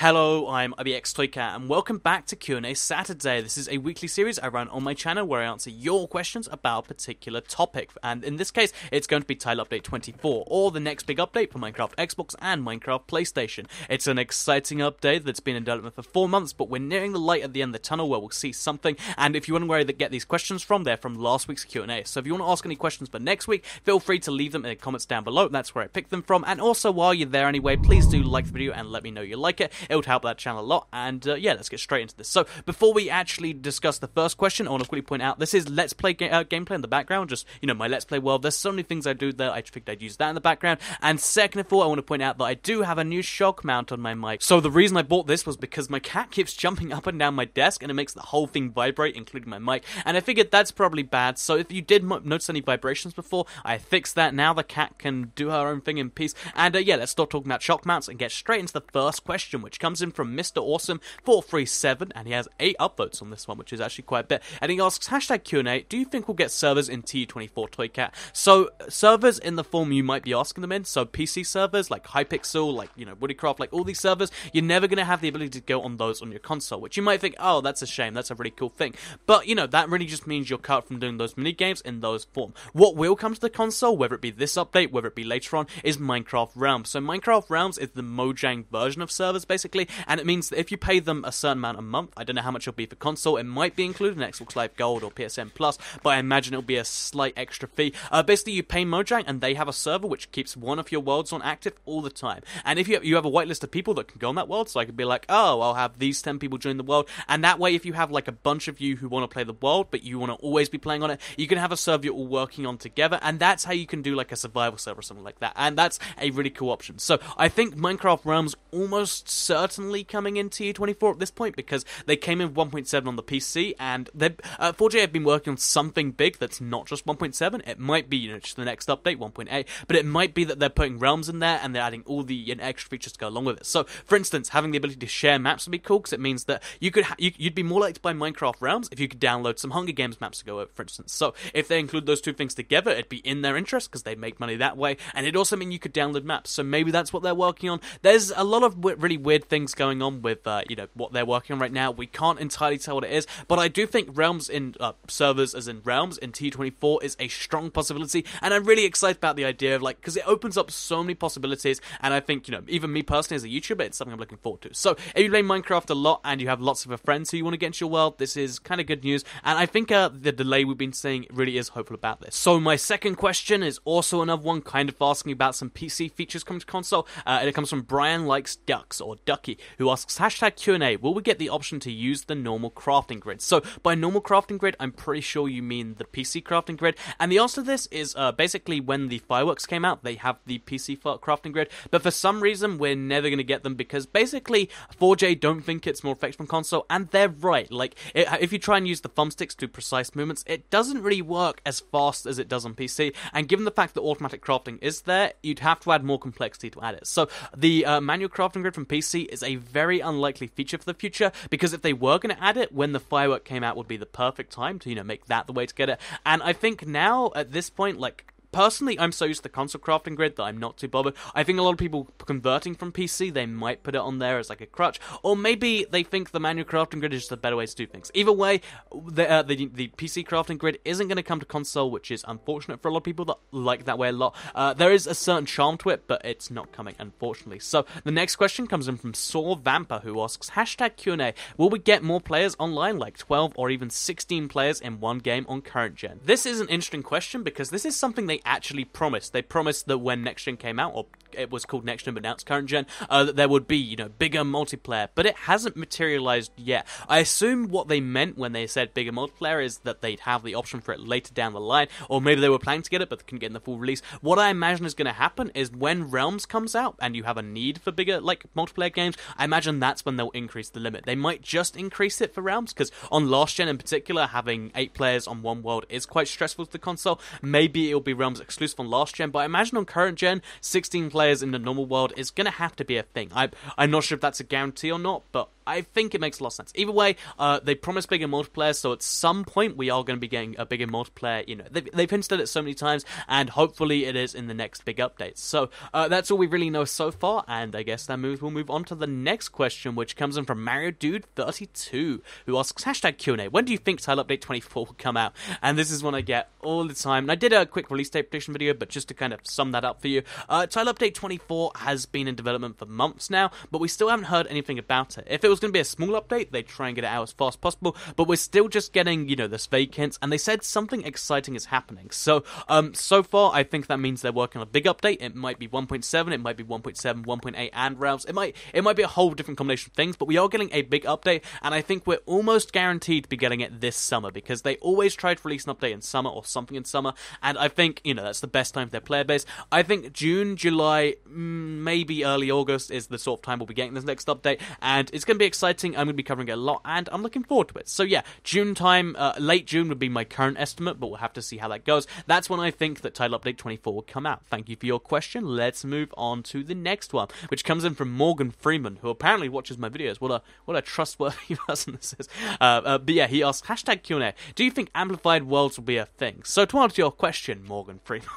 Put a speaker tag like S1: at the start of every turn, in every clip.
S1: Hello, I'm IBX Toycat, and welcome back to Q&A Saturday. This is a weekly series I run on my channel where I answer your questions about a particular topic. And in this case, it's going to be Title Update 24, or the next big update for Minecraft Xbox and Minecraft PlayStation. It's an exciting update that's been in development for 4 months, but we're nearing the light at the end of the tunnel where we'll see something. And if you wonder where to get these questions from, they're from last week's Q&A. So if you want to ask any questions for next week, feel free to leave them in the comments down below. That's where I picked them from. And also, while you're there anyway, please do like the video and let me know you like it. It would help that channel a lot, and yeah, let's get straight into this. So, before we actually discuss the first question, I want to quickly point out, this is Let's Play gameplay in the background, just, you know, my Let's Play world. There's so many things I do there, I figured I'd use that in the background. And second of all, I want to point out that I do have a new shock mount on my mic. So, the reason I bought this was because my cat keeps jumping up and down my desk, and it makes the whole thing vibrate, including my mic, and I figured that's probably bad. So, if you did notice any vibrations before, I fixed that. Now the cat can do her own thing in peace. And yeah, let's start talking about shock mounts and get straight into the first question, which comes in from Mr. Awesome 437, and he has 8 upvotes on this one, which is actually quite a bit. And he asks, hashtag Q&A, do you think we'll get servers in TU24 Toycat? So, servers in the form you might be asking them in, so PC servers, like Hypixel, like, you know, Woodycraft, like all these servers, you're never going to have the ability to go on those on your console, which you might think, oh, that's a shame, that's a really cool thing. But, you know, that really just means you're cut from doing those mini-games in those form. What will come to the console, whether it be this update, whether it be later on, is Minecraft Realms. So, Minecraft Realms is the Mojang version of servers, basically, and it means that if you pay them a certain amount a month, I don't know how much it'll be for console, it might be included in Xbox Live Gold or PSN Plus, but I imagine it'll be a slight extra fee. Basically, you pay Mojang, and they have a server which keeps one of your worlds on active all the time. And if you have a whitelist of people that can go on that world, so I could be like, oh, I'll have these 10 people join the world, and that way, if you have like a bunch of you who want to play the world, but you want to always be playing on it, you can have a server you're all working on together, and that's how you can do like a survival server or something like that, and that's a really cool option. So, I think Minecraft Realms almost certainly coming in TU24 at this point, because they came in 1.7 on the PC, and 4J have been working on something big that's not just 1.7. It might be, you know, just the next update, 1.8, but it might be that they're putting realms in there and they're adding all the extra features to go along with it. So, for instance, having the ability to share maps would be cool, because it means that you'd be more likely to buy Minecraft Realms if you could download some Hunger Games maps to go over, for instance. So, if they include those two things together, it'd be in their interest, because they'd make money that way, and it'd also mean you could download maps. So, maybe that's what they're working on. There's a lot of really weird things going on with, you know, what they're working on right now. We can't entirely tell what it is, but I do think Realms in servers, as in Realms in TU24, is a strong possibility, and I'm really excited about the idea of, like, because it opens up so many possibilities, and I think, you know, even me personally as a YouTuber, it's something I'm looking forward to. So, if you play Minecraft a lot, and you have lots of friends who you want to get into your world, this is kind of good news, and I think the delay we've been seeing really is hopeful about this. So, my second question is also another one kind of asking about some PC features coming to console, and it comes from Brian Likes Ducks, or Ducky, who asks, hashtag Q&A, will we get the option to use the normal crafting grid? So, by normal crafting grid, I'm pretty sure you mean the PC crafting grid, and the answer to this is basically when the fireworks came out, they have the PC crafting grid, but for some reason, we're never going to get them, because basically, 4J don't think it's more effective on console, and they're right. Like, if you try and use the thumbsticks to do precise movements, it doesn't really work as fast as it does on PC, and given the fact that automatic crafting is there, you'd have to add more complexity to add it. So, the manual crafting grid from PC is a very unlikely feature for the future, because if they were going to add it, when the firework came out would be the perfect time to, you know, make that the way to get it. And I think now, at this point, like, personally, I'm so used to the console crafting grid that I'm not too bothered. I think a lot of people converting from PC, they might put it on there as like a crutch, or maybe they think the manual crafting grid is just a better way to do things. Either way, the PC crafting grid isn't going to come to console, which is unfortunate for a lot of people that like that way a lot. There is a certain charm to it, but it's not coming, unfortunately. So, the next question comes in from Saw Vamper, who asks, hashtag Q&A, will we get more players online, like 12 or even 16 players in one game on current gen? This is an interesting question, because this is something they actually promised. They promised that when next gen came out, or it was called next gen but now it's current gen, that there would be, you know, bigger multiplayer, but it hasn't materialized yet. I assume what they meant when they said bigger multiplayer is that they'd have the option for it later down the line, or maybe they were planning to get it but they couldn't get in the full release. What I imagine is going to happen is when Realms comes out and you have a need for bigger, like, multiplayer games, I imagine that's when they'll increase the limit. They might just increase it for Realms, because on last gen in particular, having 8 players on one world is quite stressful to the console. Maybe it'll be Realms exclusive on last gen, but I imagine on current gen, 16 players in the normal world is going to have to be a thing. I'm not sure if that's a guarantee or not, but I think it makes a lot of sense. Either way, they promise bigger multiplayer, so at some point we are going to be getting a bigger multiplayer. You know, they've hinted at it so many times, and hopefully it is in the next big updates. So that's all we really know so far, and I guess we'll move on to the next question, which comes in from Mario Dude 32, who asks #Q&A. When do you think Tile Update 24 will come out? And this is one I get all the time. And I did a quick release date prediction video, but just to kind of sum that up for you, Tile Update 24 has been in development for months now, but we still haven't heard anything about it. If it was going to be a small update, they'd try and get it out as fast as possible, but we're still just getting, you know, this vague hints, and they said something exciting is happening. So, so far, I think that means they're working on a big update. It might be 1.7, it might be 1.7, 1.8, and realms. It might be a whole different combination of things, but we are getting a big update, and I think we're almost guaranteed to be getting it this summer, because they always try to release an update in summer or something in summer, and I think, you know, that's the best time for their player base. I think June, July, maybe early August is the sort of time we'll be getting this next update, and it's going to be exciting. I'm going to be covering it a lot, and I'm looking forward to it. So yeah, June time, late June would be my current estimate, but we'll have to see how that goes. That's when I think that Tile Update 24 will come out. Thank you for your question. Let's move on to the next one, which comes in from Morgan Freeman, who apparently watches my videos. What a trustworthy person this is. But yeah, he asks, #Q&A, do you think amplified worlds will be a thing? So to answer your question, Morgan Freeman,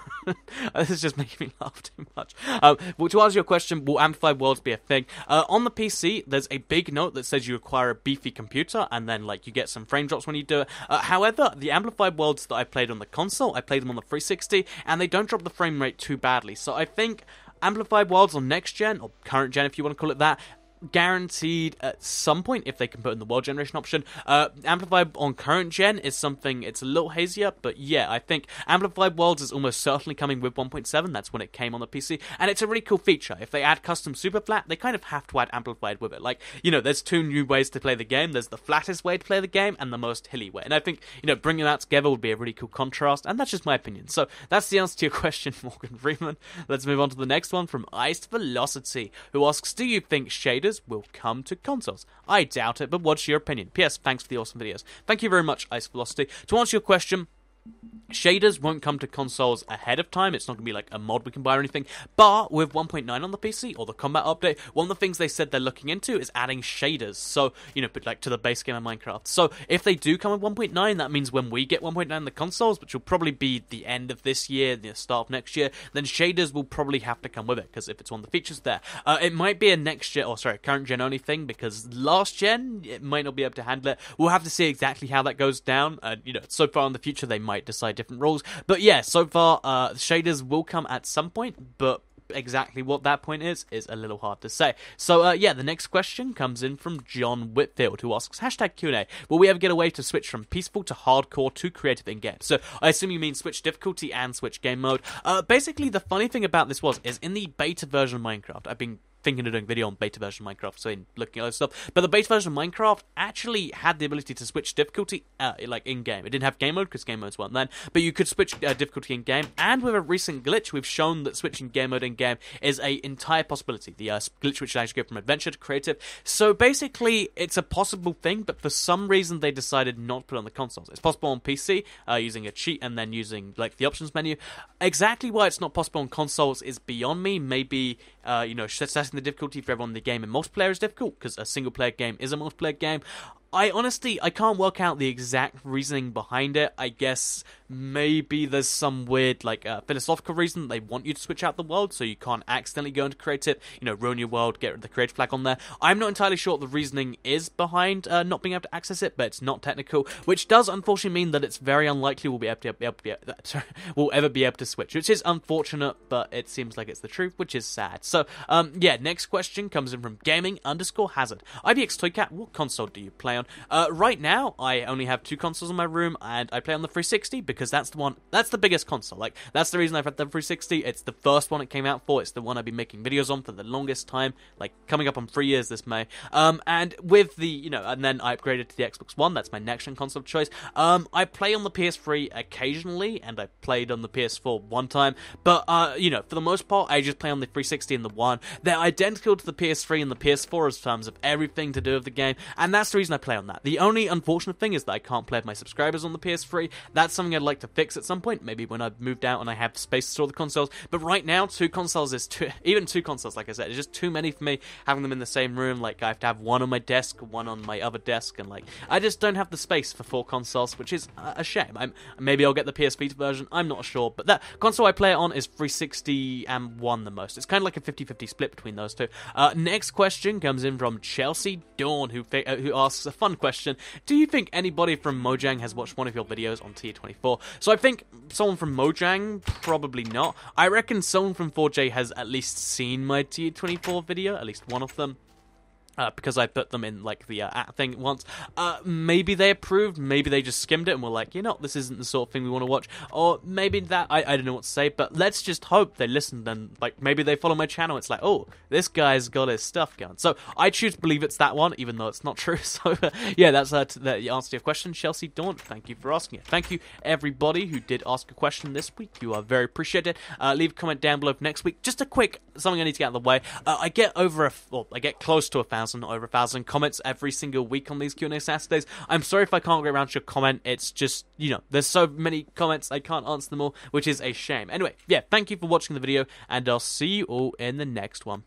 S1: this is just making me laugh too much. Well, to answer your question, will amplified worlds be a thing? On the PC, there's a big note that says you require a beefy computer, and then like you get some frame drops when you do it. However, the amplified worlds that I played on the console, I played them on the 360, and they don't drop the frame rate too badly. So I think amplified worlds on next gen, or current gen if you want to call it that, guaranteed at some point if they can put in the world generation option. Amplified on current gen is something, it's a little hazier, but yeah, I think Amplified Worlds is almost certainly coming with 1.7. That's when it came on the PC, and it's a really cool feature. If they add custom super flat, they kind of have to add Amplified with it. Like, you know, there's two new ways to play the game. There's the flattest way to play the game and the most hilly way, and I think, you know, bringing that together would be a really cool contrast, and that's just my opinion. So that's the answer to your question, Morgan Freeman. Let's move on to the next one from Iced Velocity, who asks, do you think shaders will come to consoles? I doubt it, but what's your opinion? P.S. Thanks for the awesome videos. Thank you very much, Ice Velocity. To answer your question, shaders won't come to consoles ahead of time. It's not going to be like a mod we can buy or anything. But with 1.9 on the PC, or the combat update, one of the things they said they're looking into is adding shaders. So, you know, but like to the base game of Minecraft. So if they do come with 1.9, that means when we get 1.9 on the consoles, which will probably be the end of this year, the start of next year, then shaders will probably have to come with it, because if it's one of the features there. It might be a next gen, or sorry, current gen only thing, because last gen, it might not be able to handle it. We'll have to see exactly how that goes down. You know, so far in the future, they might decide different rules. But yeah, so far, shaders will come at some point, but exactly what that point is a little hard to say. So yeah, the next question comes in from John Whitfield, who asks, #Q&A, will we ever get a way to switch from peaceful to hardcore to creative in-game? So I assume you mean switch difficulty and switch game mode. Basically, the funny thing about this is in the beta version of Minecraft, I've been thinking of doing a video on beta version of Minecraft, so in looking at other stuff, but the beta version of Minecraft actually had the ability to switch difficulty like in-game. It didn't have game mode, because game modes weren't then, but you could switch difficulty in-game, and with a recent glitch, we've shown that switching game mode in-game is an entire possibility. The glitch which allows you to go from adventure to creative. So basically, it's a possible thing, but for some reason, they decided not to put it on the consoles. It's possible on PC, using a cheat and then using like the options menu. Exactly why it's not possible on consoles is beyond me. Maybe, you know, setting the difficulty for everyone in the game in multiplayer is difficult, because a single player game is a multiplayer game. I can't work out the exact reasoning behind it. I guess maybe there's some weird, like, philosophical reason they want you to switch out the world, so you can't accidentally go into creative, you know, ruin your world, get the creative flag on there. I'm not entirely sure what the reasoning is behind not being able to access it, but it's not technical, which does unfortunately mean that it's very unlikely we'll ever be able to switch, which is unfortunate, but it seems like it's the truth, which is sad. So, yeah, next question comes in from Gaming_Hazard. IBX Toycat, what console do you play on? Right now, I only have two consoles in my room, and I play on the 360 because that's the biggest console. Like, that's the reason I've had the 360. It's the first one it came out for. It's the one I've been making videos on for the longest time, like coming up on 3 years this May. And with the, you know, and then I upgraded to the Xbox One. That's my next gen console of choice. I play on the PS3 occasionally, and I played on the PS4 one time. But, you know, for the most part, I just play on the 360 and the One. They're identical to the PS3 and the PS4 in terms of everything to do with the game, and that's the reason I play play on that. The only unfortunate thing is that I can't play with my subscribers on the PS3. That's something I'd like to fix at some point, maybe when I've moved out and I have space to store the consoles. But right now, two consoles, like I said, is just too many for me, having them in the same room. Like, I have to have one on my desk, one on my other desk, and like, I just don't have the space for 4 consoles, which is a shame. Maybe I'll get the PS Vita version, I'm not sure, but that console I play it on is 360 and 1 the most. It's kind of like a 50-50 split between those two. Next question comes in from Chelsea Dawn, who asks a fun question. Do you think anybody from Mojang has watched one of your videos on TU24? So I think someone from Mojang, probably not. I reckon someone from 4J has at least seen my TU24 video, at least one of them. Because I put them in, like, the at thing once. Maybe they approved, maybe they just skimmed it and were like, you know, this isn't the sort of thing we want to watch. Or maybe that, I don't know what to say, but let's just hope they listened and, like, maybe they follow my channel. It's like, oh, this guy's got his stuff going. So I choose to believe it's that one, even though it's not true. So, yeah, that's the answer to your question, Chelsea Dawn. Thank you for asking it. Thank you, everybody who did ask a question this week. You are very appreciated. Leave a comment down below for next week. Just a quick, something I need to get out of the way. I get close to 1,000. Not over 1,000 comments every single week on these Q&A Saturdays. I'm sorry if I can't get around to your comment. It's just, you know, there's so many comments, I can't answer them all, which is a shame. Anyway, yeah, thank you for watching the video, and I'll see you all in the next one.